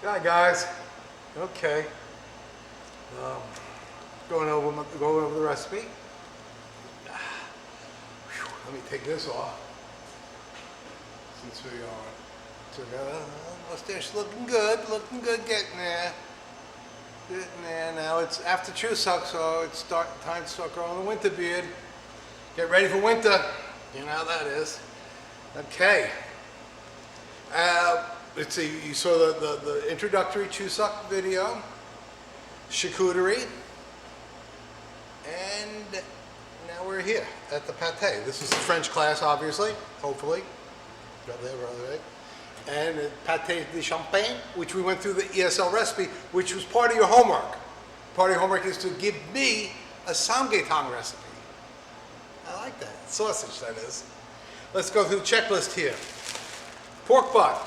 Hi guys. Okay. Um, going over the recipe. Let me take this off. Since we are together, mustache looking good, getting there. Getting there. Now it's after Chuseok, so it's time to start growing the winter beard. Get ready for winter. You know how that is. Okay. Let's see, you saw the introductory Chuseok video, charcuterie, and now we're here at the pate. This is the French class, obviously, hopefully. Got there, right? And pate de champagne, which we went through the ESL recipe, which was part of your homework. Part of your homework is to give me a samgyetang recipe. I like that. Sausage, that is. Let's go through the checklist here. Pork butt.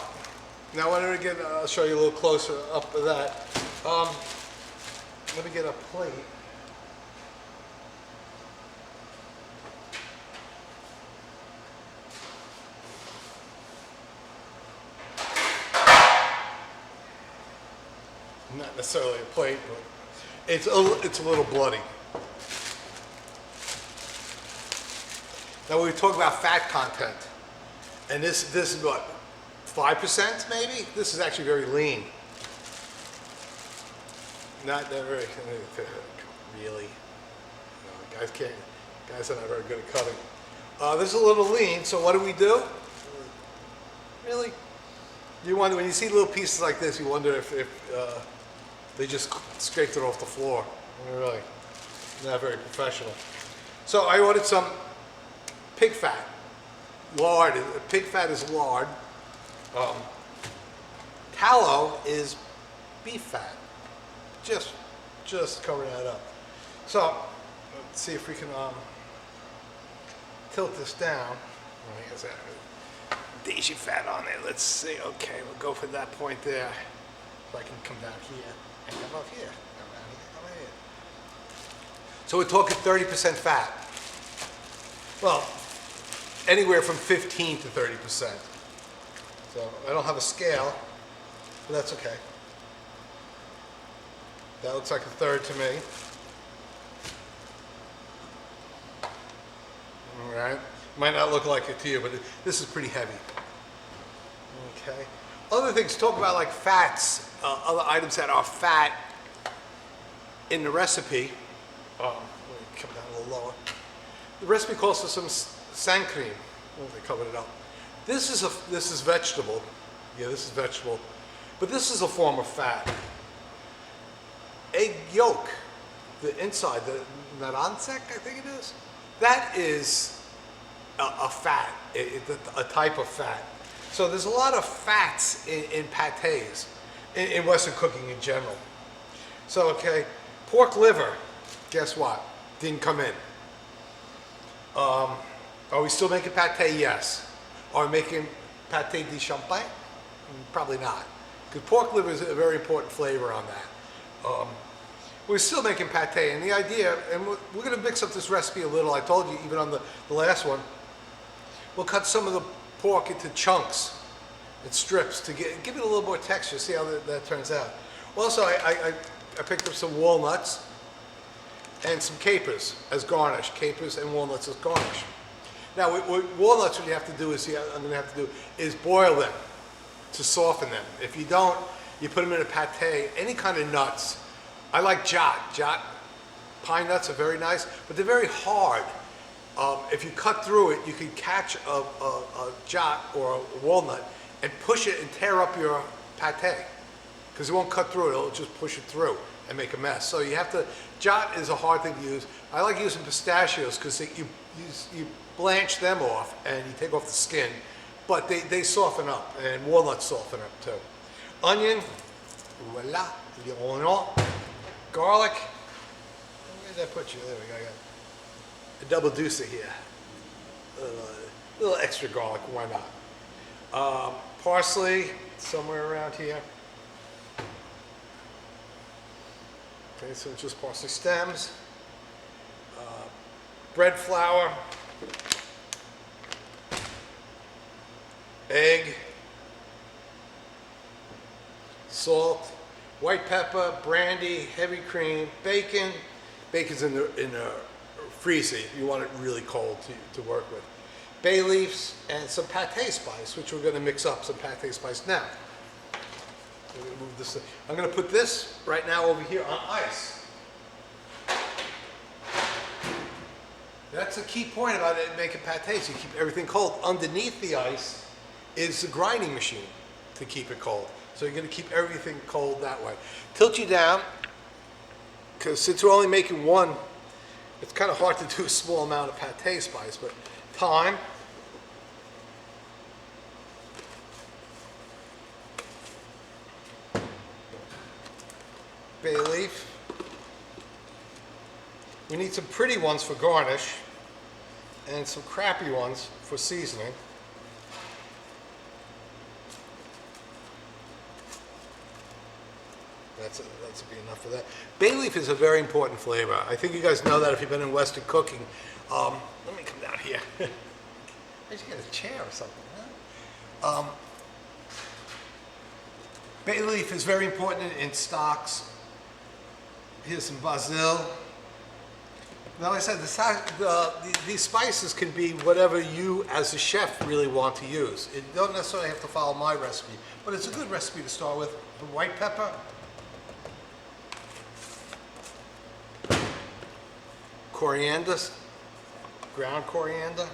Now, I'll show you a little closer up of that. Let me get a plate. Not necessarily a plate, but it's a little bloody. Now we talk about fat content, and this is what, 5% maybe? This is actually very lean. Not that very, really. No, guys are not very good at cutting. This is a little lean, so what do? Really? You wonder, when you see little pieces like this, you wonder if they just scraped it off the floor. Really, not very professional. So I ordered some pig fat. Lard, pig fat is lard. Tallow is beef fat. Just covering that up. So let's see if we can tilt this down. I guess that daisy fat on there. Let's see. Okay, we'll go for that point there. So I can come down here and come up here. Come here. So we're talking 30% fat. Well, anywhere from 15 to 30%. So I don't have a scale, but that's okay. That looks like a third to me. All right. Might not look like it to you, but this is pretty heavy. Okay. Other things, talk about like fats, other items that are fat in the recipe. Let me come down a little lower. The recipe calls for some sang cream. Oh, they covered it up. This is vegetable. Yeah, this is vegetable. But this is a form of fat. Egg yolk, the inside, the narancek, I think it is. That is a fat, a type of fat. So there's a lot of fats in patés, in Western cooking in general. So, okay, pork liver, guess what? Didn't come in. Are we still making pate? Yes. Are we making pate de champagne? Probably not. Because pork liver is a very important flavor on that. We're still making pate, and the idea, and we're going to mix up this recipe a little. I told you, even on the last one, we'll cut some of the pork into chunks and strips to give it a little more texture, see how that turns out. Also, I picked up some walnuts and some capers as garnish, capers and walnuts as garnish. Now, walnuts, what you have to do is, I'm going to have to do, is boil them to soften them. If you don't, you put them in a pate, any kind of nuts. I like jat. Pine nuts are very nice, but they're very hard. If you cut through it, you can catch a jat or a walnut and push it and tear up your pate. Because it won't cut through it, it'll just push it through and make a mess. So you have to, jat is a hard thing to use. I like using pistachios because you blanch them off and you take off the skin, but they soften up, and walnuts soften up too. Onion, voila, l'oignon, garlic. Where did that put you? There we go. I got a double deuce here. A little extra garlic, why not? Parsley, somewhere around here. Okay, so just parsley stems. Bread flour. Egg. salt, white pepper, brandy, heavy cream, bacon. Bacon's in the freezer. You want it really cold to work with. Bay leaves and some pate spice, which we're going to mix up some pate spice now. Move this. I'm going to put this right now over here on ice. That's a key point about it making pâtés. You keep everything cold. Underneath the ice is the grinding machine to keep it cold. So you're going to keep everything cold that way. Tilt you down, because since we're only making one, it's kind of hard to do a small amount of pâté spice, but thyme. Bay leaf. We need some pretty ones for garnish and some crappy ones for seasoning. That'll be enough of that. Bay leaf is a very important flavor. I think you guys know that if you've been in Western cooking. Let me come down here. I should get a chair or something. Huh? Bay leaf is very important in stocks. Here's some basil. Now, like I said, these spices can be whatever you, as a chef, really want to use. You don't necessarily have to follow my recipe, but it's a good recipe to start with. The white pepper, coriander, ground coriander.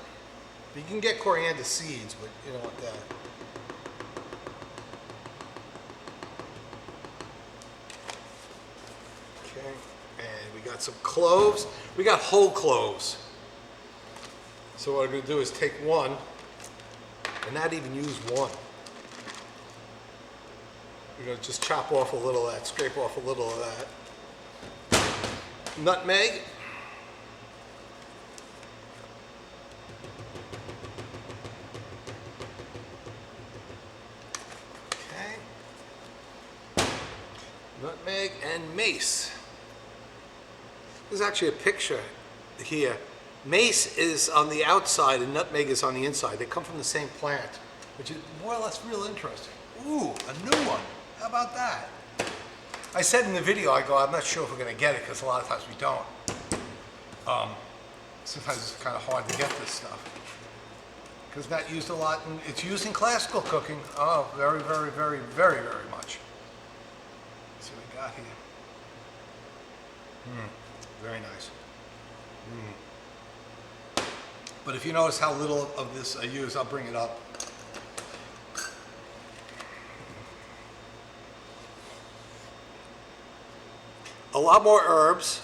You can get coriander seeds, but you don't want that. Okay, and we got some cloves. We got whole cloves. So what I'm going to do is take one, and not even use one. We're going to just chop off a little of that, scrape off a little of that. Nutmeg. Nutmeg and mace. There's actually a picture here. Mace is on the outside and nutmeg is on the inside. They come from the same plant, which is more or less real interesting. Ooh, a new one. How about that? I said in the video, I'm not sure if we're going to get it because a lot of times we don't. Sometimes it's kind of hard to get this stuff because it's not used a lot. It's used in classical cooking. Oh, very, very, very, very, very much. Let's see what we got here. Very nice. But if you notice how little of this I use, I'll bring it up. A lot more herbs,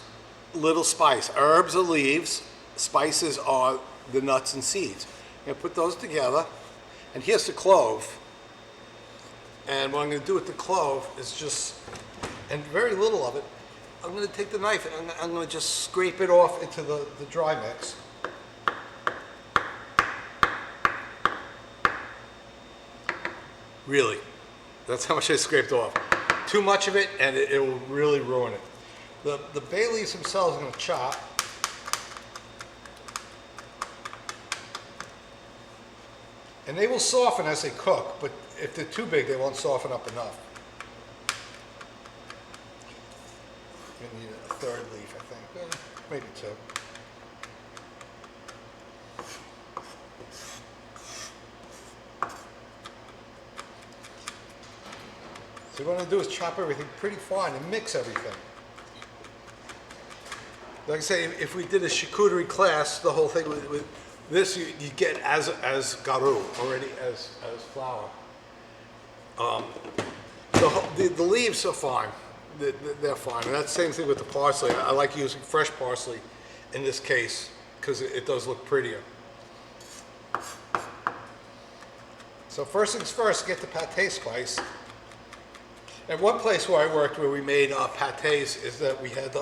little spice. Herbs are leaves, spices are the nuts and seeds. I'm going to put those together, and here's the clove. And what I'm going to do with the clove is just, and very little of it, I'm going to take the knife and I'm going to just scrape it off into the dry mix. Really, that's how much I scraped off. Too much of it and it will really ruin it. The bay leaves themselves I'm going to chop. And they will soften as they cook, but if they're too big, they won't soften up enough. We need a third leaf, I think. Maybe two. So what I'm going to do is chop everything pretty fine and mix everything. Like I say, if we did a charcuterie class, the whole thing with this you get as garu, already as flour. The leaves are fine. They're fine. And that's the same thing with the parsley. I like using fresh parsley in this case because it does look prettier. So first things first, get the pâté spice. And one place where I worked where we made pâtés is that we had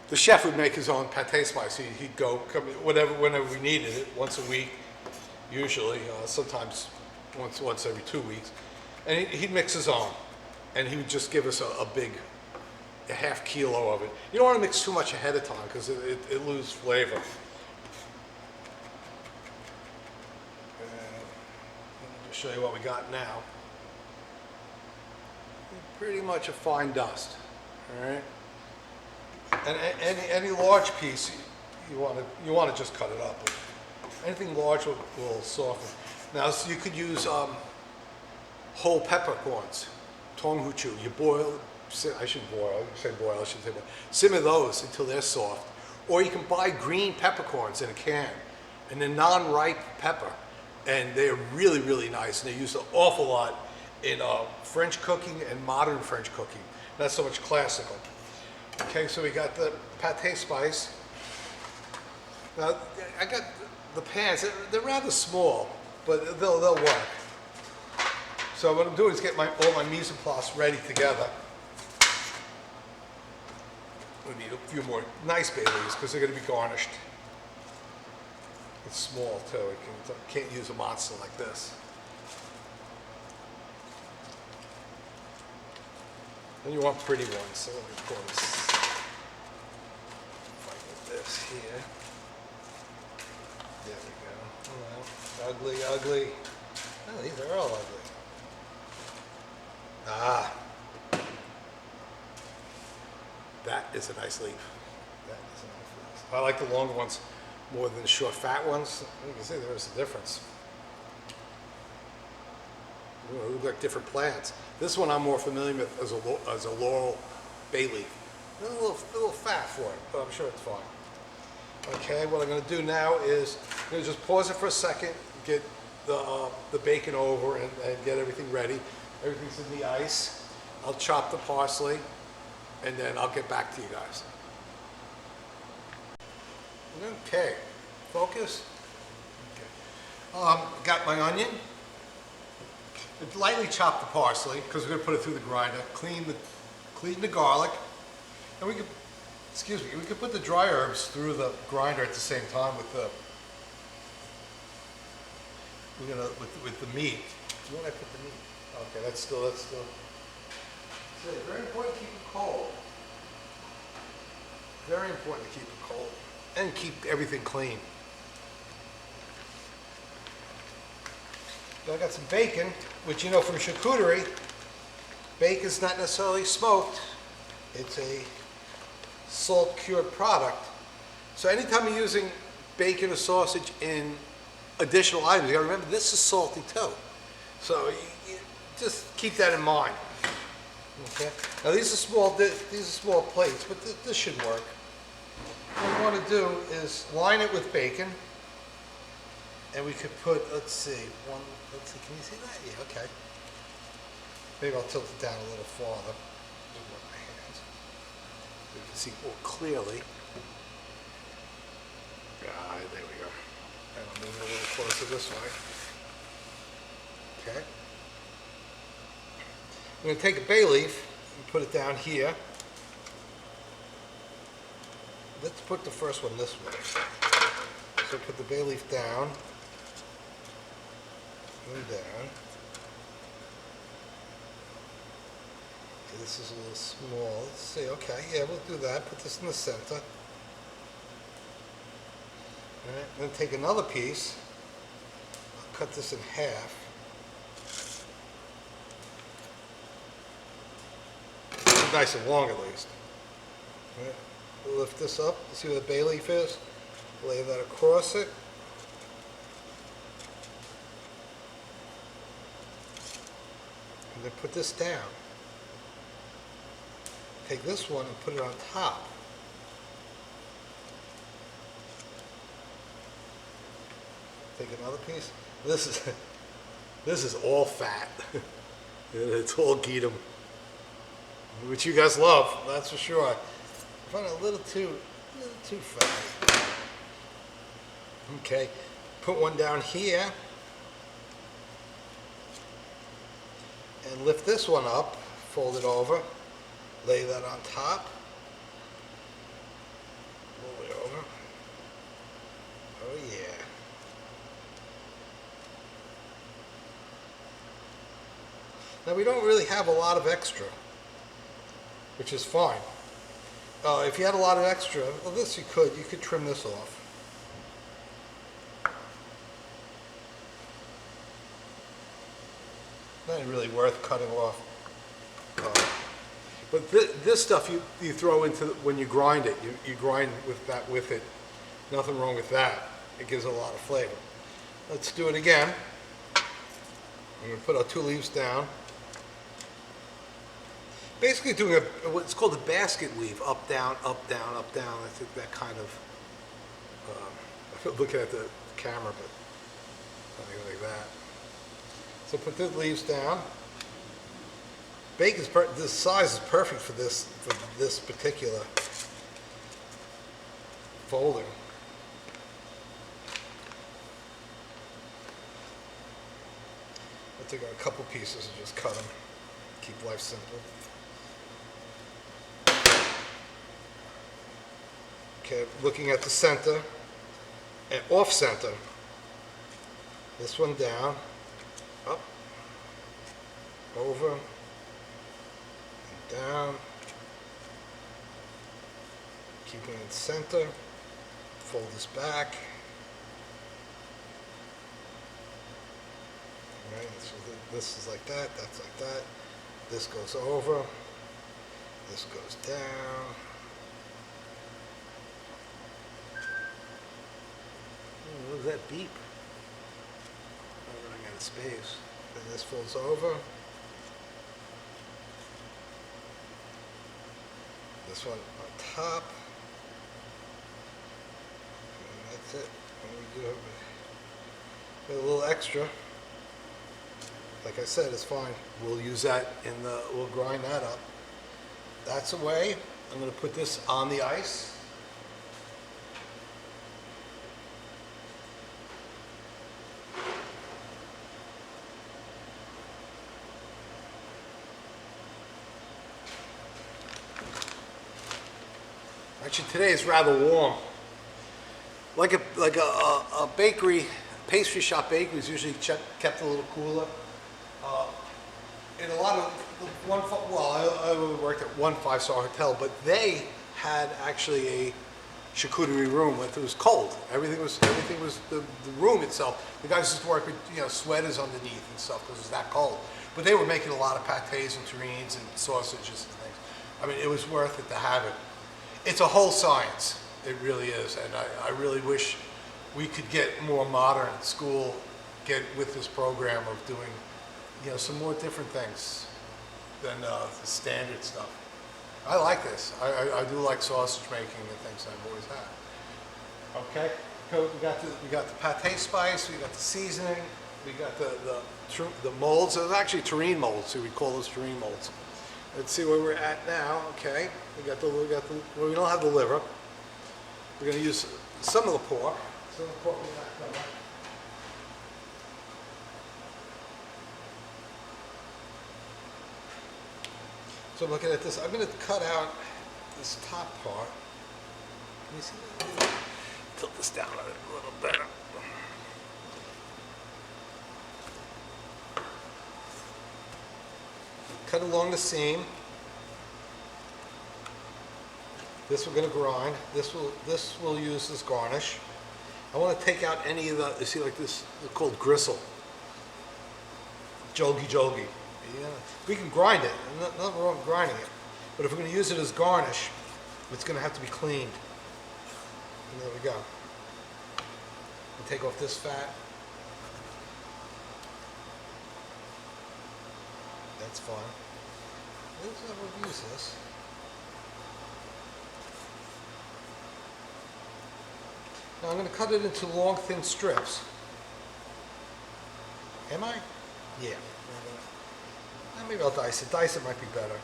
the chef would make his own pâté spice. He'd go whenever we needed it, once a week, usually, sometimes once every 2 weeks. And he'd mix his own. And he would just give us a half kilo of it. You don't want to mix too much ahead of time because it loses flavor. And let me just show you what we got now. pretty much a fine dust. All right. And any large piece, you want to just cut it up. Anything large will soften. Now, so you could use whole peppercorns, tonghuchu. You boil, I shouldn't boil, I should say boil. Simmer those until they're soft. Or you can buy green peppercorns in a can, and they're non-ripe pepper. And they're really, really nice. And they're used an awful lot in French cooking and modern French cooking. Not so much classical. Okay, so we got the pate spice. Now, I got the pans. They're rather small, but they'll work. So what I'm doing is get all my mise en place ready together. We need a few more nice bay leaves because they're going to be garnished. It's small too. Can't use a monster like this. And you want pretty ones, so let me pour this. This here. There we go. Well, ugly, ugly. Oh, these are all ugly. Ah. That is a nice leaf. That is a nice leaf. I like the long ones more than the short, fat ones. You can see there's a difference. Ooh, they look like different plants. This one I'm more familiar with as a laurel bay leaf. A little fat for it, but I'm sure it's fine. Okay, what I'm going to do now is I'm going to just pause it for a second, get the bacon over and get everything ready. Everything's in the ice. I'll chop the parsley, and then I'll get back to you guys. Okay, focus. Okay. Got my onion. Lightly chop the parsley because we're going to put it through the grinder. Clean the garlic, and we could put the dry herbs through the grinder at the same time with the with the meat. Where did I put the meat? Okay, that's still. So it's very important to keep it cold. Very important to keep it cold and keep everything clean. I got some bacon, which you know from charcuterie, bacon's not necessarily smoked. It's a salt-cured product. So anytime you're using bacon or sausage in additional items, you gotta remember this is salty too. So you just keep that in mind. Okay. Now these are small plates, but this should work. What we want to do is line it with bacon. And we could put, let's see, can you see that? Yeah, okay. Maybe I'll tilt it down a little farther with my hands. So you can see more clearly. Ah, there we go. And I'll move it a little closer this way. Okay. I'm going to take a bay leaf and put it down here. Let's put the first one this way. So put the bay leaf down. And down. Okay, this is a little small. Let's see. Okay, yeah, we'll do that. Put this in the center. All right, then take another piece. I'll cut this in half. Nice and long, at least. All right, we'll lift this up. See where the bay leaf is? Lay that across it. And then put this down. Take this one and put it on top. Take another piece. This is all fat. It's all Geedom, which you guys love, that's for sure. I find it a little too fat. Okay, put one down here. And lift this one up, fold it over, lay that on top, move it over. Oh yeah. Now we don't really have a lot of extra, which is fine. If you had a lot of extra, well this you could trim this off. Not really worth cutting off. But this stuff you throw into when you grind it. You grind with it. Nothing wrong with that. It gives it a lot of flavor. Let's do it again. I'm going to put our 2 leaves down. Basically doing what's called a basket weave. Up, down, up, down, up, down. I think that kind of, I'm looking at the camera, but something like that. So put the leaves down. Bacon's this size is perfect for this particular folding. I'll take a couple pieces and just cut them. Keep life simple. Okay, looking at the center and off center. This one down, up, over, and down. Keeping it in center. Fold this back. Right, so this is like that, that's like that. This goes over. This goes down. What was that beep? I'm running out of space. And this folds over. This one on top. And that's it. And we do have a little extra. Like I said, it's fine. We'll use that we'll grind that up. That's away. I'm going to put this on the ice. Actually, today is rather warm. Like a bakery, pastry shop bakery is usually kept a little cooler. In a lot of I worked at one 5-star hotel, but they had actually a charcuterie room. It was cold. Everything was the room itself. The guys just worked with sweaters underneath and stuff because it was that cold. But they were making a lot of pâtés and terrines and sausages and things. I mean, it was worth it to have it. It's a whole science. It really is, and I really wish we could get more modern school get with this program of doing some more different things than the standard stuff. I like this. I do like sausage making and things I've always had. Okay, so we got the pâté spice, we got the seasoning, we got the molds. Those are actually terrine molds, so we call those terrine molds. Let's see where we're at now. Okay, we don't have the liver. We're going to use some of the pork. Some of the pork we got coming. So I'm looking at this. I'm going to cut out this top part. Can you see that? Tilt this down a little better. Cut along the seam. This we're going to grind. This we'll use as garnish. I want to take out any of the, you see like this, it's called gristle. Jolgy. Yeah. We can grind it, nothing wrong with grinding it. But if we're going to use it as garnish, it's going to have to be cleaned. And there we go. And take off this fat. That's fine. Let's use this. Now I'm going to cut it into long, thin strips. Am I? Yeah. Maybe I'll dice it. Dice it might be better.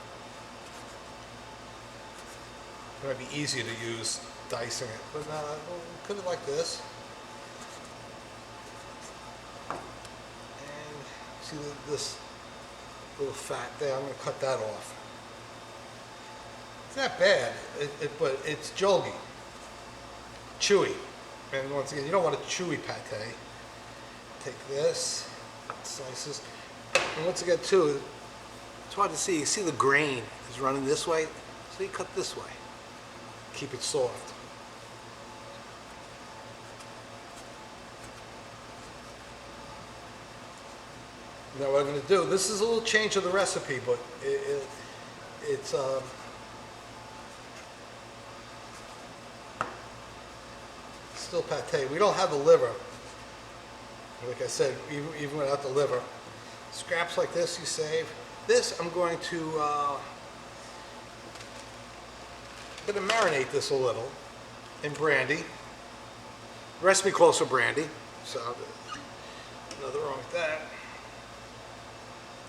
It might be easier to use dicing it. But no, we'll cut it like this. And see this little fat there? I'm going to cut that off. It's not bad, but it's jolgy. Chewy. And once again, you don't want a chewy pâté. Take this, slices. And once again, too, it's hard to see. You see the grain is running this way, so you cut this way. Keep it soft. Now what I'm going to do, this is a little change of the recipe, but It's still pate. We don't have the liver. Like I said, even without the liver. Scraps like this you save. This I'm going to marinate this a little in brandy. The recipe calls for brandy, so nothing wrong with that.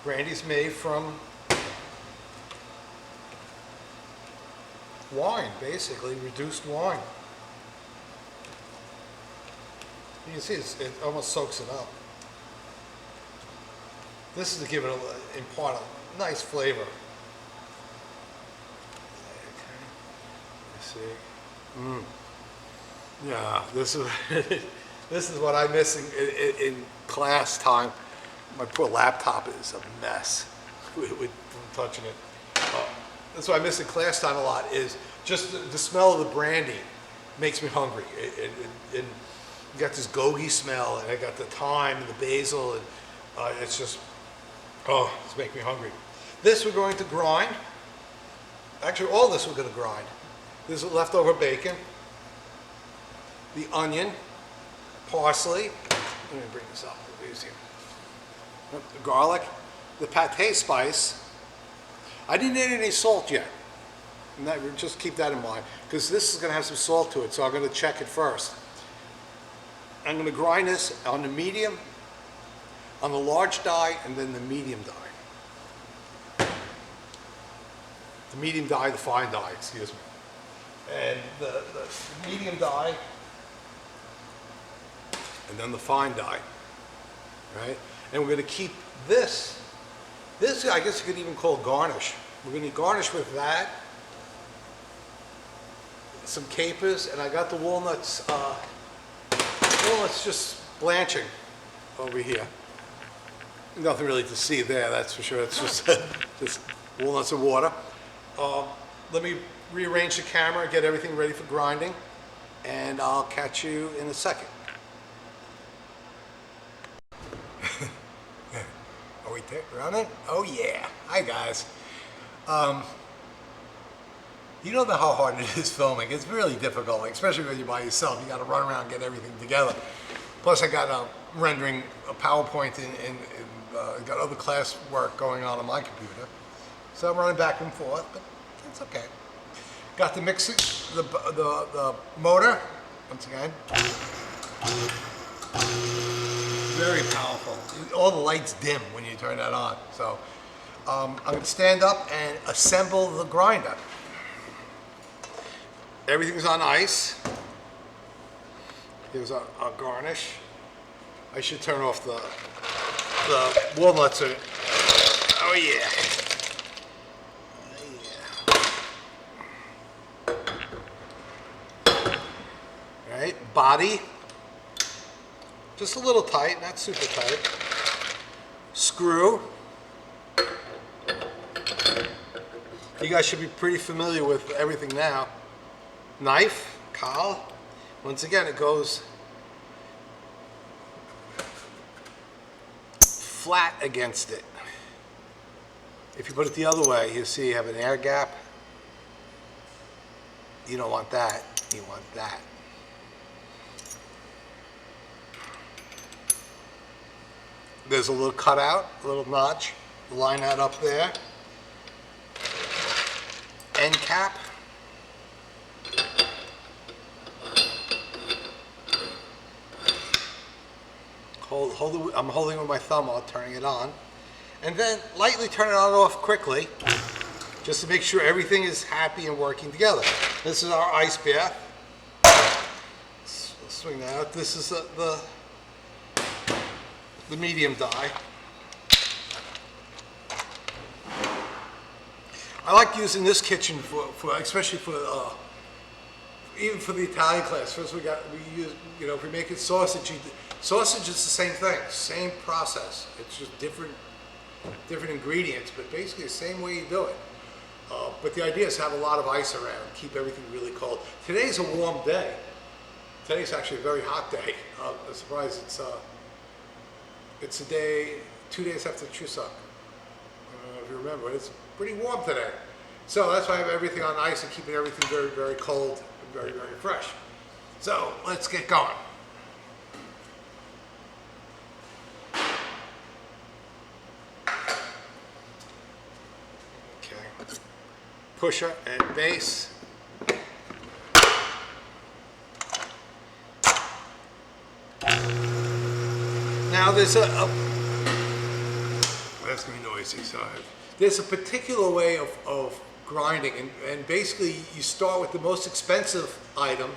Brandy's made from wine, basically, reduced wine. You can see it almost soaks it up. This is to give it impart a nice flavor. Okay. You see. Yeah, this is this is what I miss in class time. My poor laptop is a mess with touching it. That's what I miss in class time a lot, is just the smell of the brandy makes me hungry. And you got this gogi smell, and I got the thyme and the basil, and it's just, oh, it's making me hungry. This we're going to grind. Actually, all this we're going to grind. This is leftover bacon, the onion, parsley. Let me bring this up a little easier. The garlic, the pate spice. I didn't add any salt yet. And just keep that in mind, because this is going to have some salt to it, so I'm going to check it first. I'm going to grind this on the medium, on the large die, and then the medium die. The medium die, the fine die, excuse me. And the medium die, and then the fine die, right? And we're going to keep this I guess you could even call garnish. We're going to garnish with that, some capers, and I got the walnuts just blanching over here. Nothing really to see there, that's for sure. It's just walnuts and water. Let me rearrange the camera, get everything ready for grinding, and I'll catch you in a second. Are we running? Oh yeah. Hi guys. You don't know how hard it is filming. It's really difficult, especially when you're by yourself. You got to run around and get everything together. Plus, I got rendering a PowerPoint and got other class work going on my computer. So I'm running back and forth, but it's okay. Got the mixing, the motor, once again. Very powerful. All the lights dim when you turn that on. So I'm going to stand up and assemble the grinder. Everything's on ice. Here's our garnish. I should turn off the walnuts. Oh yeah. All right, body. Just a little tight, not super tight. Screw. You guys should be pretty familiar with everything now. Knife, cowl. Once again, it goes flat against it. If you put it the other way, you see you have an air gap. You don't want that, you want that. There's a little cutout, a little notch. Line that up there. End cap. I'm holding it with my thumb while turning it on. And then lightly turn it on and off quickly, just to make sure everything is happy and working together. This is our ice bath. Let's swing that out. This is the medium die. I like using this kitchen for especially for even for the Italian class. First we use, if we make it sausage, sausage is the same thing, same process. It's just different ingredients, but basically the same way you do it. But the idea is to have a lot of ice around, keep everything really cold. Today's a warm day. Today's actually a very hot day. I'm surprised it's a day, 2 days after Chuseok. If you remember, it's pretty warm today. So that's why I have everything on ice and keeping everything very, very cold and very, very fresh. So let's get going. Okay. Pusher and base. Now there's that's gonna be noisy. So there's a particular way of grinding, and basically you start with the most expensive item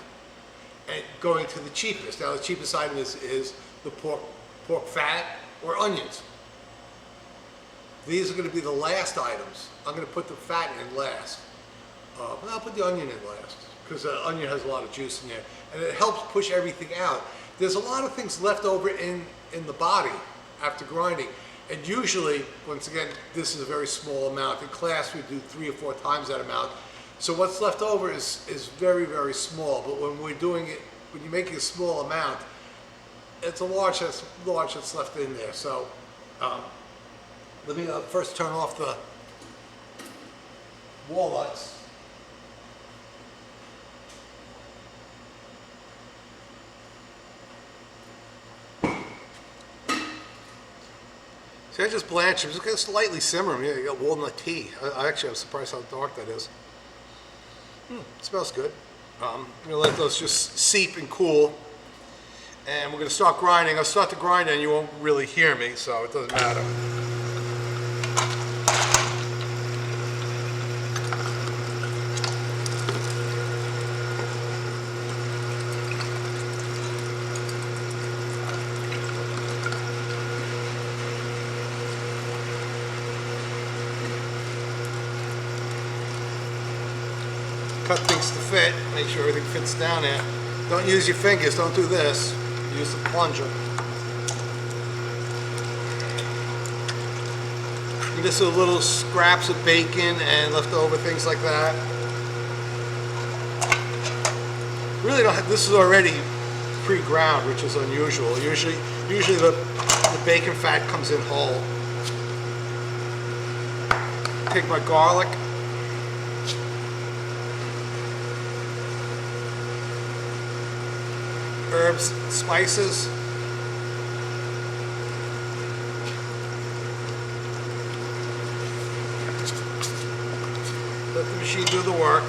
and going to the cheapest. Now the cheapest item is the pork fat or onions. These are going to be the last items. I'm going to put the fat in last. I'll put the onion in last because the onion has a lot of juice in there, and it helps push everything out. There's a lot of things left over in the body after grinding. And usually, once again, this is a very small amount. In class, we do 3 or 4 times that amount. So what's left over is very, very small. But when we're doing it, when you're making a small amount, it's a large that's left in there. So let me first turn off the walnuts. See, I just blanch them. Just gonna slightly simmer them. Yeah, you got walnut tea. I actually am surprised how dark that is. It smells good. I'm gonna let those just seep and cool, and we're gonna start grinding. I'll start the grind, and you won't really hear me, so it doesn't matter. Cut things to fit, make sure everything fits down there. Don't use your fingers, don't do this. Use the plunger. You just do little scraps of bacon and leftover things like that. Really don't have, this is already pre-ground, which is unusual. Usually the bacon fat comes in whole. Take my garlic. Herbs, spices. Let the machine do the work.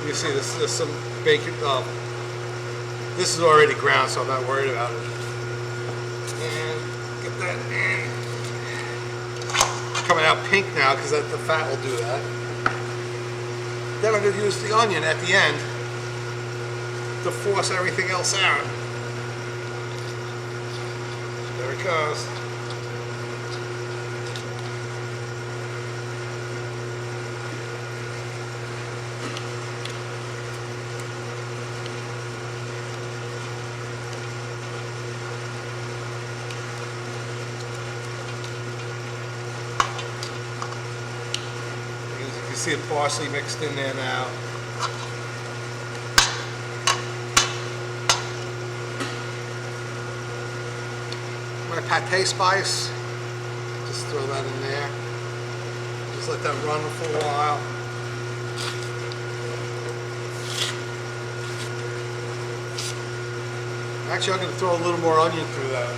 You see there's some bacon. This is already ground, so I'm not worried about it. And get that in. Coming out pink now because the fat will do that. Then I'm going to use the onion at the end to force everything else out. There it goes. You see the parsley mixed in there now. My pate spice, just throw that in there. Just let that run for a while. Actually, I'm going to throw a little more onion through that.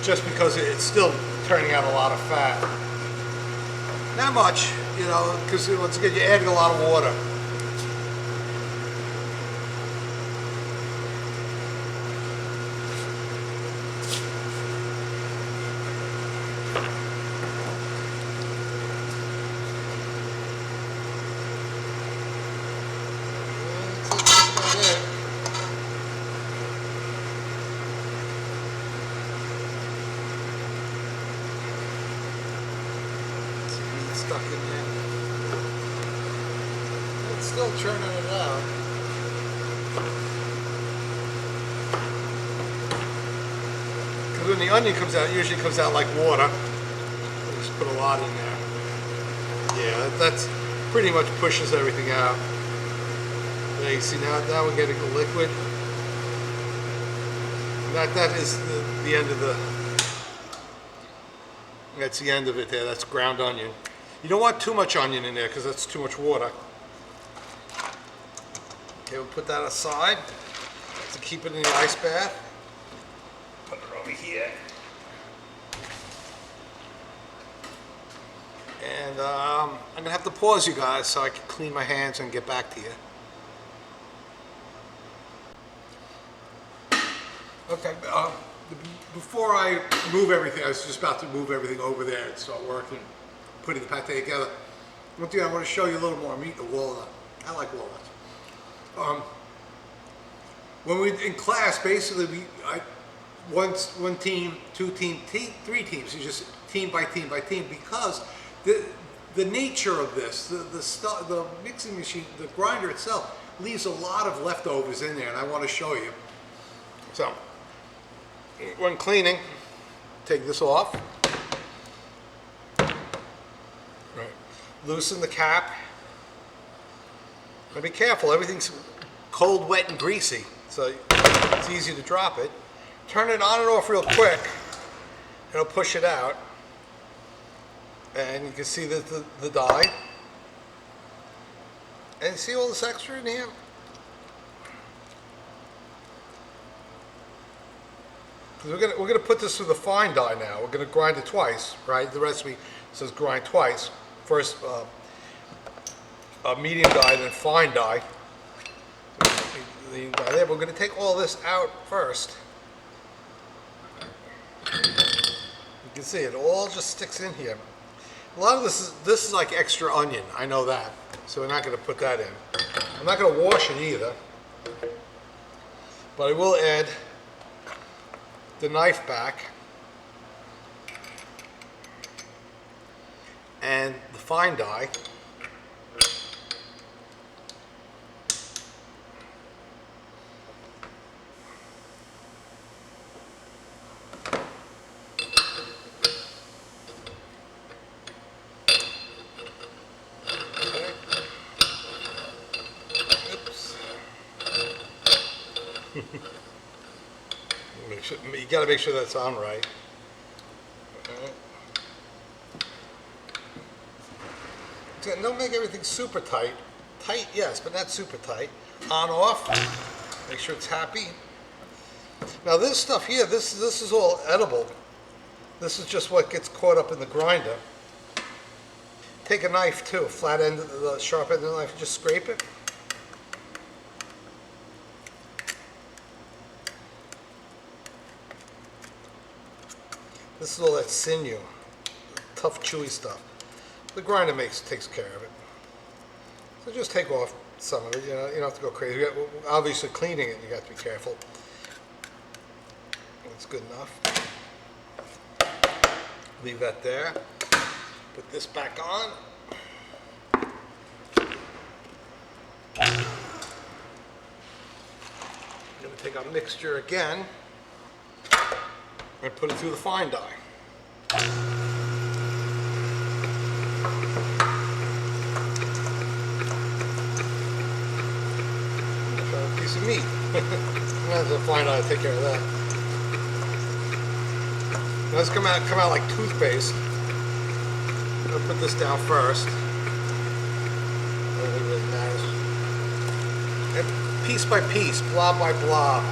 Just because it's still turning out a lot of fat. Not much, you know, because once again, you're adding a lot of water. Stuck in there. It's still churning it out. Because when the onion comes out, it usually comes out like water. Just put a lot in there. Yeah, that's pretty much pushes everything out. There you see now we're getting the liquid. That is the end of the. That's the end of it there. That's ground onion. You don't want too much onion in there because that's too much water. Okay, we'll put that aside to keep it in the ice bath. Put it over here. And I'm gonna have to pause you guys so I can clean my hands and get back to you. Okay, before I move everything, I was just about to move everything over there and start working, putting the pate together. One thing I want to show you a little more meat, the walnut. I like walnuts. When we in class, basically, one team, two team, three teams. You just team by team by team, because the nature of this, the mixing machine, the grinder itself, leaves a lot of leftovers in there, and I want to show you. So, when cleaning, take this off. Right. Loosen the cap. Now be careful, everything's cold, wet, and greasy, so it's easy to drop it. Turn it on and off real quick. It'll push it out. And you can see the dye. And see all this extra in here? We're gonna put this through the fine dye now. We're gonna grind it twice, right? The recipe says grind twice. First medium dye, then fine dye. We're gonna take all this out first. You can see it all just sticks in here. A lot of this is like extra onion. I know that, so we're not gonna put that in. I'm not gonna wash it either, but I will add the knife back and the fine dye. You got to make sure that's on right. Don't make everything super tight. Tight, yes, but not super tight. On, off. Make sure it's happy. Now this stuff here, this is all edible. This is just what gets caught up in the grinder. Take a knife too, flat end, the sharp end of the knife, and just scrape it. This is all that sinew, tough, chewy stuff. The grinder takes care of it. So just take off some of it. You know, you don't have to go crazy. Obviously, cleaning it, you got to be careful. That's good enough. Leave that there. Put this back on. I'm going to take our mixture again and put it through the fine dye. A piece of meat. That's a fine dye to take care of that. Now it's come out like toothpaste. I'm gonna put this down first. And piece by piece, blob by blob.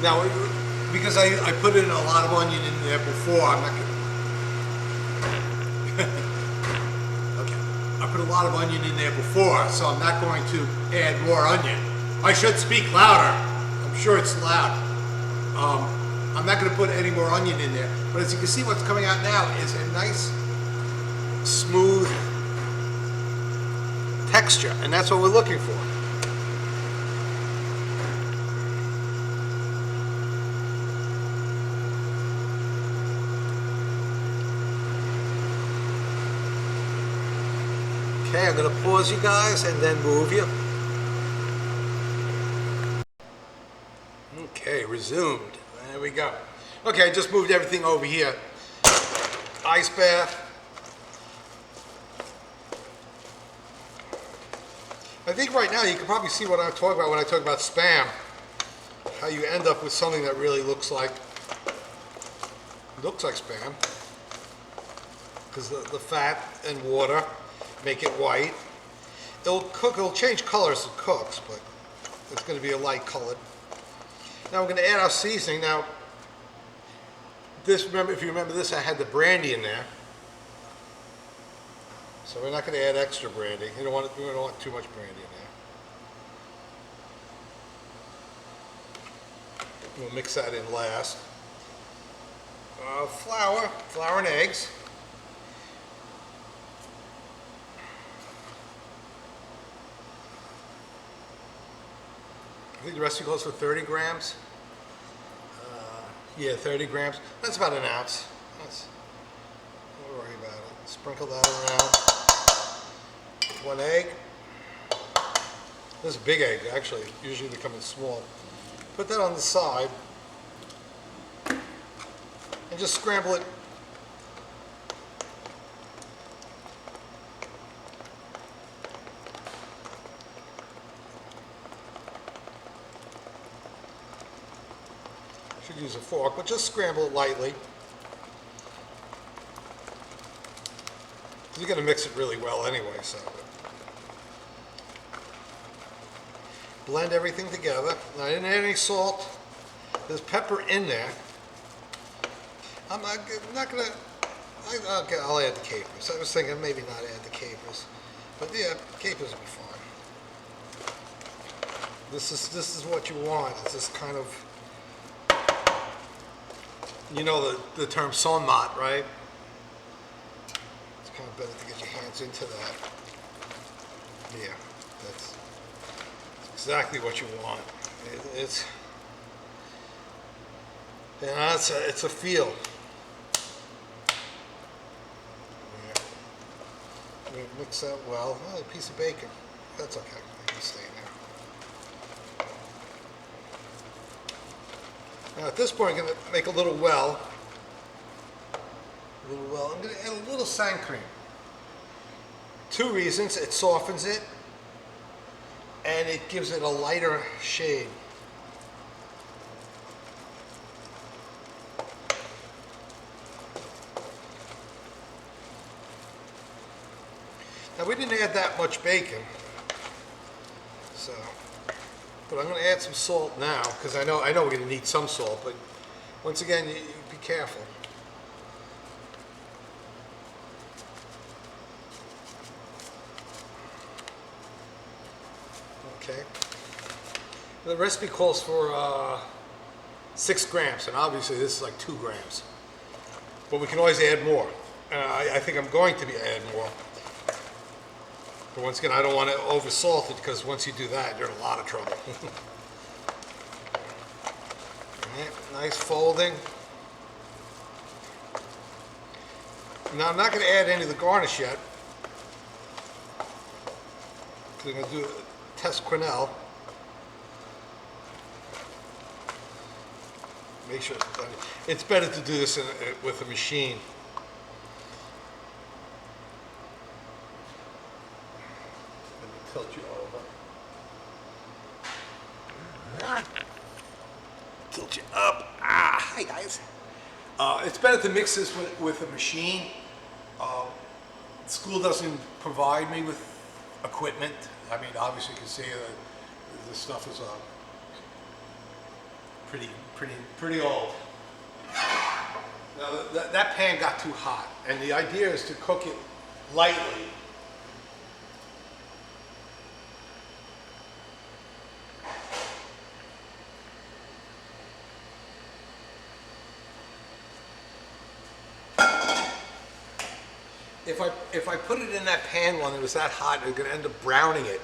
Now, because I put in a lot of onion in there before, I'm not gonna... Okay. I put a lot of onion in there before, so I'm not going to add more onion. I should speak louder. I'm sure it's loud. I'm not going to put any more onion in there. But as you can see, what's coming out now is a nice, smooth texture, and that's what we're looking for. Okay, I'm gonna pause you guys and then move you. Okay, resumed. There we go. Okay, I just moved everything over here. Ice bath. I think right now you can probably see what I'm talking about when I talk about Spam. How you end up with something that really looks like Spam. Because the fat and water make it white. It'll cook, it'll change colors as it cooks, but it's going to be a light colored. Now we're going to add our seasoning. Now, this, remember, if you remember this, I had the brandy in there. So we're not going to add extra brandy. We don't want too much brandy in there. We'll mix that in last. Flour and eggs. I think the recipe calls for 30 grams. Yeah, 30 grams. That's about an ounce. Don't worry about it. Sprinkle that around. 1 egg. This is a big egg, actually. Usually they come in small. Put that on the side. And just scramble it. Should use a fork, but just scramble it lightly. You're going to mix it really well anyway, so. Blend everything together. Now, I didn't add any salt. There's pepper in there. I'm not going to, I'll add the capers. I was thinking maybe not add the capers. But yeah, capers will be fine. This is what you want. It's this kind of, you know the term son mat, right? It's kind of better to get your hands into that. Yeah, that's exactly what you want. It's a feel. Yeah. We mix that well. Oh, a piece of bacon. That's okay. It can stay in there. Now at this point, I'm going to make a little well. I'm going to add a little sang cream. 2 reasons. It softens it, and it gives it a lighter shade. Now we didn't add that much bacon, so, but I'm going to add some salt now because I know we're going to need some salt, but once again, you be careful. Okay. The recipe calls for 6 grams, and obviously this is like 2 grams, but we can always add more. I think I'm going to be add more. But once again, I don't want to over salt it because once you do that, you're in a lot of trouble. Right, nice folding. Now I'm not going to add any of the garnish yet. I'm going to do a test quenelle. Make sure it's better to do this with a machine. Tilt you over. Tilt you up. Hi guys. It's better to mix this with a machine. School doesn't provide me with equipment. I mean, obviously you can see that this stuff is pretty old. Now that pan got too hot, and the idea is to cook it lightly. If I put it in that pan when it was that hot, it's going to end up browning it.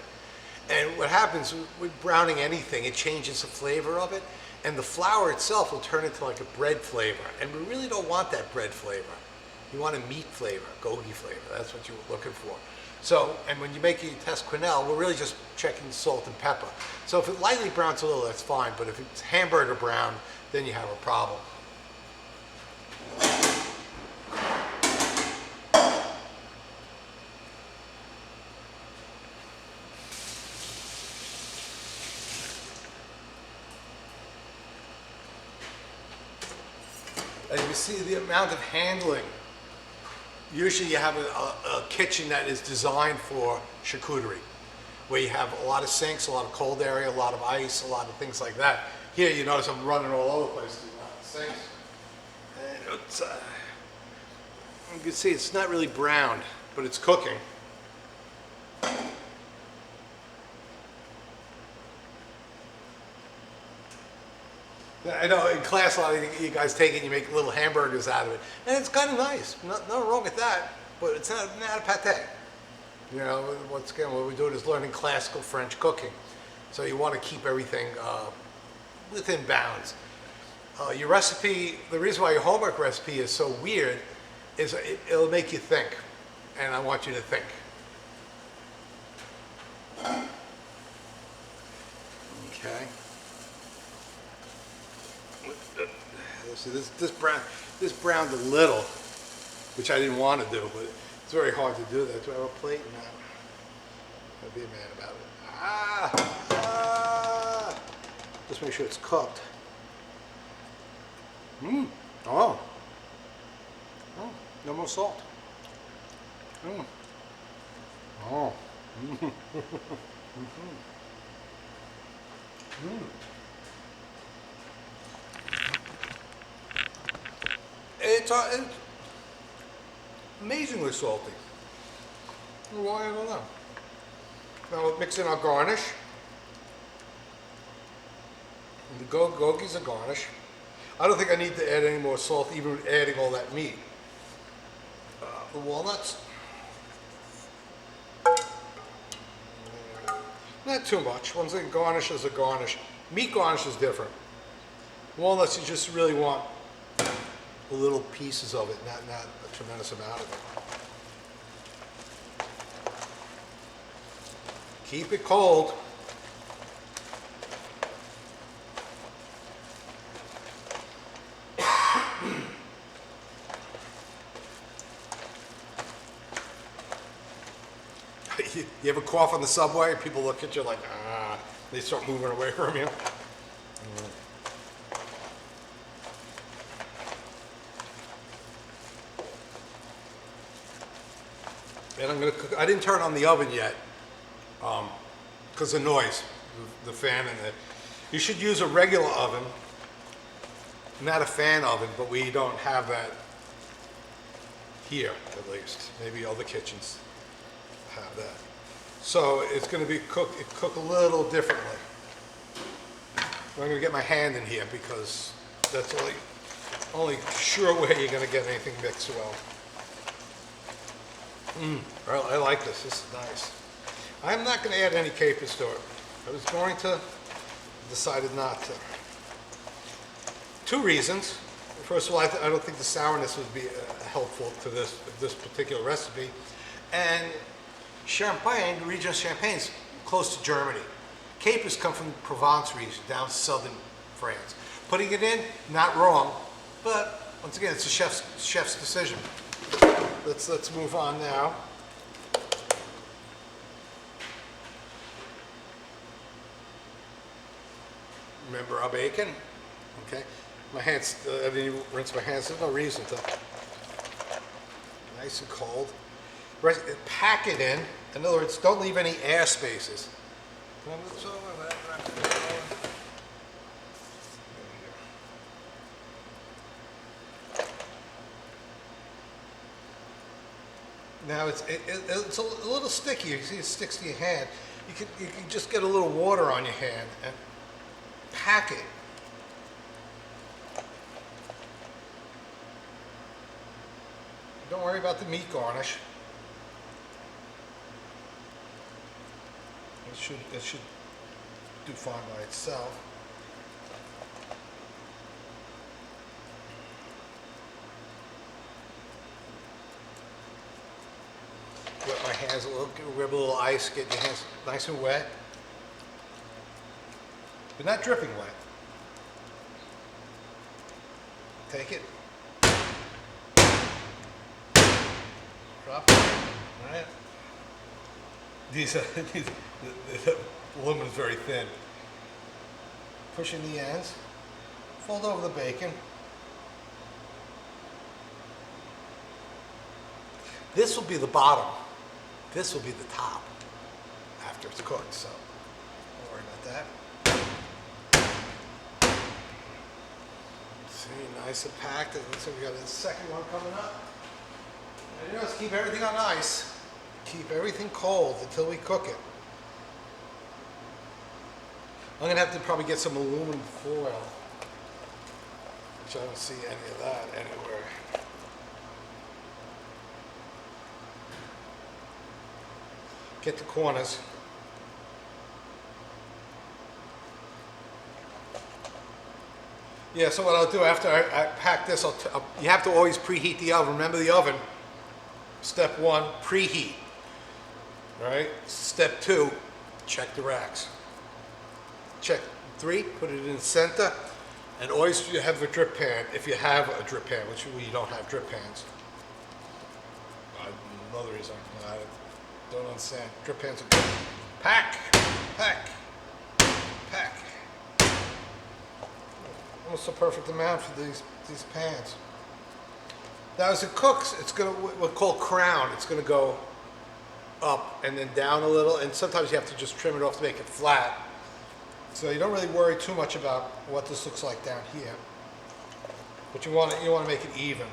And what happens with browning anything, it changes the flavor of it, and the flour itself will turn into like a bread flavor. And we really don't want that bread flavor. You want a meat flavor, gogi flavor. That's what you're looking for. So, and when you make your test quenelle, we're really just checking salt and pepper. So if it lightly browns a little, that's fine, but if it's hamburger brown, then you have a problem. And you see the amount of handling. Usually you have a kitchen that is designed for charcuterie, where you have a lot of sinks, a lot of cold area, a lot of ice, a lot of things like that. Here you notice I'm running all over the place through the sinks. And it's, you can see it's not really browned, but it's cooking. I know in class a lot of you guys take it and you make little hamburgers out of it. And it's kind of nice. Nothing wrong with that, but it's not a pate. You know, once again, what we're doing is learning classical French cooking. So you want to keep everything within bounds. Your recipe, the reason why your homework recipe is so weird is it'll make you think. And I want you to think. Okay. See, this browned a little, which I didn't want to do, but it's very hard to do that. Do I have a plate? No. I'll be a man about it. Just make sure it's cooked. Oh. No more salt. Oh. It's amazingly salty. Why, I don't know. Now we'll mix in our garnish. The gogi's a garnish. I don't think I need to add any more salt, even adding all that meat. The walnuts. Not too much. Once again, garnish is a garnish. Meat garnish is different. Walnuts, you just really want little pieces of it, not a tremendous amount of it. Keep it cold. You ever cough on the subway? People look at you like, they start moving away from you. And I'm going to cook. I didn't turn on the oven yet because of noise, the fan and the. You should use a regular oven, not a fan oven, but we don't have that here, at least. Maybe other kitchens have that. So it's going to be cook a little differently. I'm going to get my hand in here because that's the only sure way you're going to get anything mixed well. I like this. This is nice. I'm not going to add any capers to it. I was going to, decided not to. Two reasons. First of all, I don't think the sourness would be helpful to this particular recipe. And Champagne, the region of Champagne, is close to Germany. Capers come from the Provence region, down southern France. Putting it in, not wrong, but once again, it's a chef's decision. Let's move on now. Remember our bacon? Okay. My hands, I didn't even rinse my hands. There's no reason to. Nice and cold. Pack it in. In other words, don't leave any air spaces. Now it's a little sticky. You can see it sticks to your hand. You can just get a little water on your hand and pack it. Don't worry about the meat garnish. It should do fine by itself. Wet my hands a little, grab a little ice, get your hands nice and wet, but not dripping wet. Take it, drop it, all right? The aluminum is very thin. Push in the ends, fold over the bacon. This will be the bottom. This will be the top after it's cooked, so don't worry about that. See, nice and packed. It looks like we got a second one coming up. And you know, let's keep everything on ice. Keep everything cold until we cook it. I'm gonna have to probably get some aluminum foil, which I don't see any of that anywhere. Get the corners. Yeah, so what I'll do after I pack this, you have to always preheat the oven. Remember the oven. Step 1, preheat. Right? Step 2, check the racks. Check 3, put it in the center. And always you have a drip pan, if you have a drip pan, which you don't have drip pans. Another reason I don't understand. Drip pans are good. Pack, pack, pack. Almost a perfect amount for these pans. Now as it cooks, it's gonna, what we call crown, it's gonna go up and then down a little, and sometimes you have to just trim it off to make it flat. So you don't really worry too much about what this looks like down here. But you want to make it even.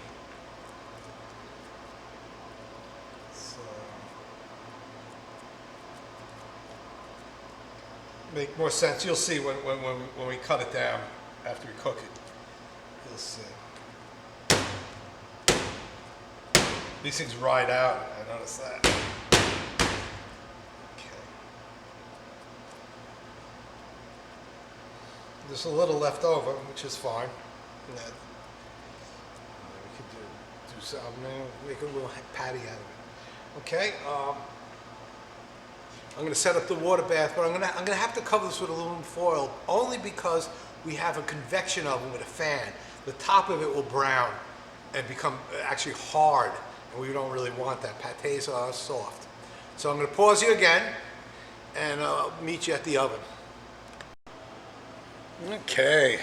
So make more sense. You'll see when we cut it down after we cook it. You'll see. These things ride out. I noticed that. There's a little left over, which is fine. We could do something, make a little patty out of it. Okay, I'm going to set up the water bath, but I'm going to have to cover this with aluminum foil only because we have a convection oven with a fan. The top of it will brown and become actually hard, and we don't really want that. Pâtés are soft. So I'm going to pause you again, and I'll meet you at the oven. Okay,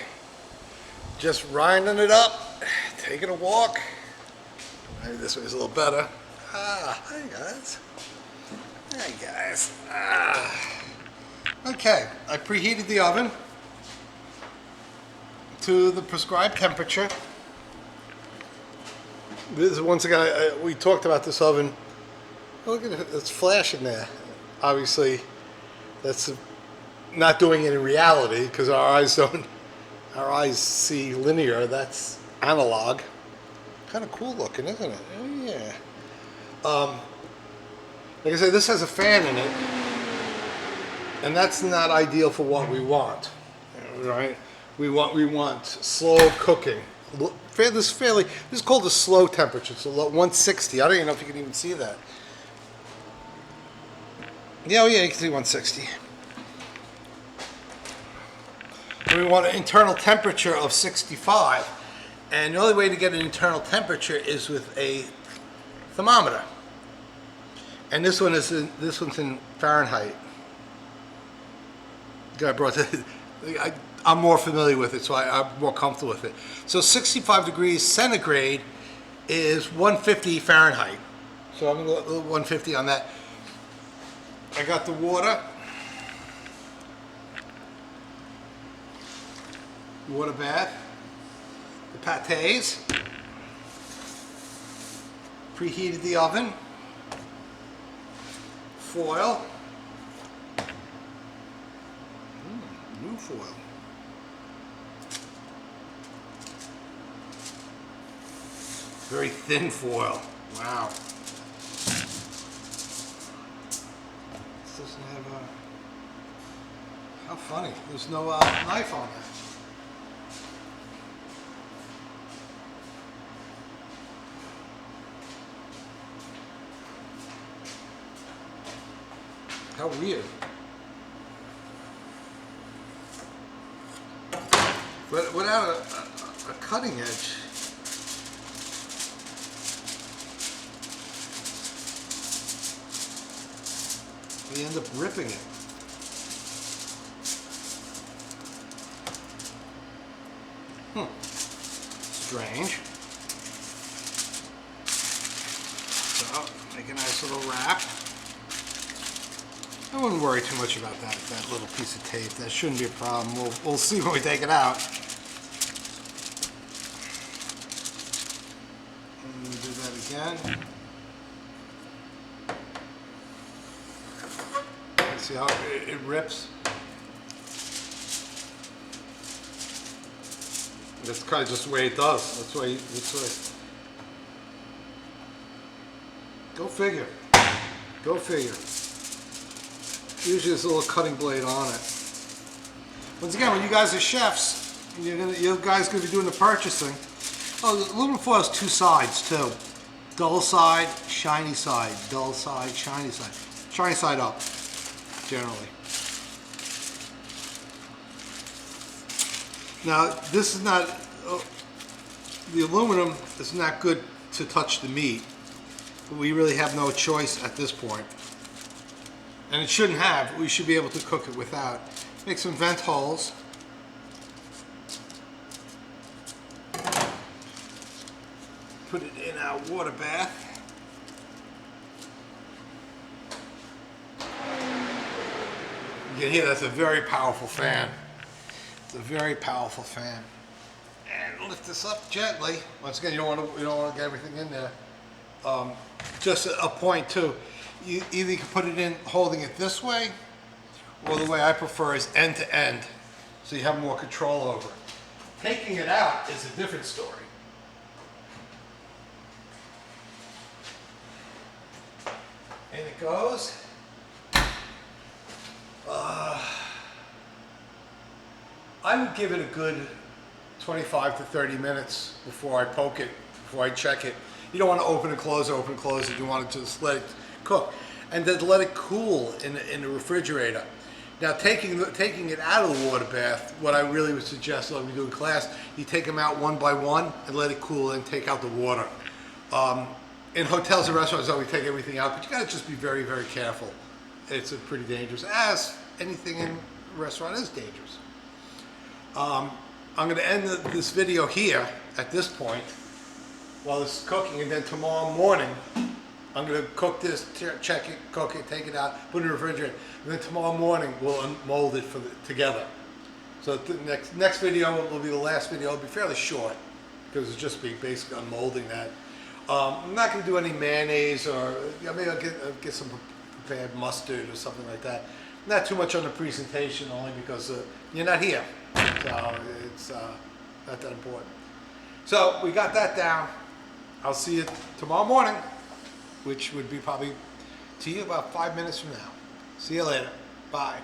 just grinding it up, taking a walk. Maybe this way's a little better. Hi guys. Hi guys. Okay, I preheated the oven to the prescribed temperature. This is once again, we talked about this oven. Look at it, it's flashing there. Obviously, that's not doing it in reality because our eyes see linear. That's analog. Kind of cool looking, isn't it? Oh yeah. Like I said, this has a fan in it, and that's not ideal for what we want. Right? We want slow cooking. This is called a slow temperature. It's 160. I don't even know if you can even see that. Yeah, oh yeah, you can see 160. We want an internal temperature of 65, and the only way to get an internal temperature is with a thermometer. And this one's in Fahrenheit. I'm more familiar with it, so I'm more comfortable with it. So 65 degrees centigrade is 150 Fahrenheit. So I'm going to go 150 on that. I got the water. Water bath, the pâtés, preheated the oven, foil, new foil, very thin foil, wow. This doesn't have how funny, there's no knife on it. How weird. But without a cutting edge. We end up ripping it. Strange. So, make a nice little wrap. I wouldn't worry too much about that little piece of tape. That shouldn't be a problem. We'll see when we take it out. And do that again. See how it rips? That's kind of just the way it does. That's why. Go figure. Go figure. Usually there's a little cutting blade on it. Once again, when you guys are chefs, you guys gonna be doing the purchasing. Oh, the aluminum foil has two sides too. Dull side, shiny side. Dull side, shiny side. Shiny side up, generally. Now, this is not, the aluminum is not good to touch the meat. But we really have no choice at this point. And it shouldn't have. We should be able to cook it without. Make some vent holes. Put it in our water bath. You can hear that's a very powerful fan. It's a very powerful fan. And lift this up gently. Once again, you don't want to get everything in there. Just a point too. You either can put it in holding it this way, or the way I prefer is end to end, so you have more control over it. Taking it out is a different story. In it goes. I would give it a good 25 to 30 minutes before I poke it, before I check it. You don't want to open and close it. You want to just let it cook. And then let it cool in the refrigerator. Now taking it out of the water bath, what I really would suggest, like we do in class, you take them out one by one and let it cool and take out the water. In hotels and restaurants, we take everything out, but you gotta just be very, very careful. It's pretty dangerous, as anything in a restaurant is dangerous. I'm gonna end this video here at this point while this is cooking, and then tomorrow morning I'm going to cook this, check it, cook it, take it out, put it in the refrigerator, and then tomorrow morning we'll unmold it together. So the next video will be the last video. It'll be fairly short because it'll just be basically unmolding that. I'm not going to do any mayonnaise, or maybe I'll get some prepared mustard or something like that. Not too much on the presentation, only because you're not here, so it's not that important. So we got that down. I'll see you tomorrow morning, which would be probably to you about 5 minutes from now. See you later. Bye.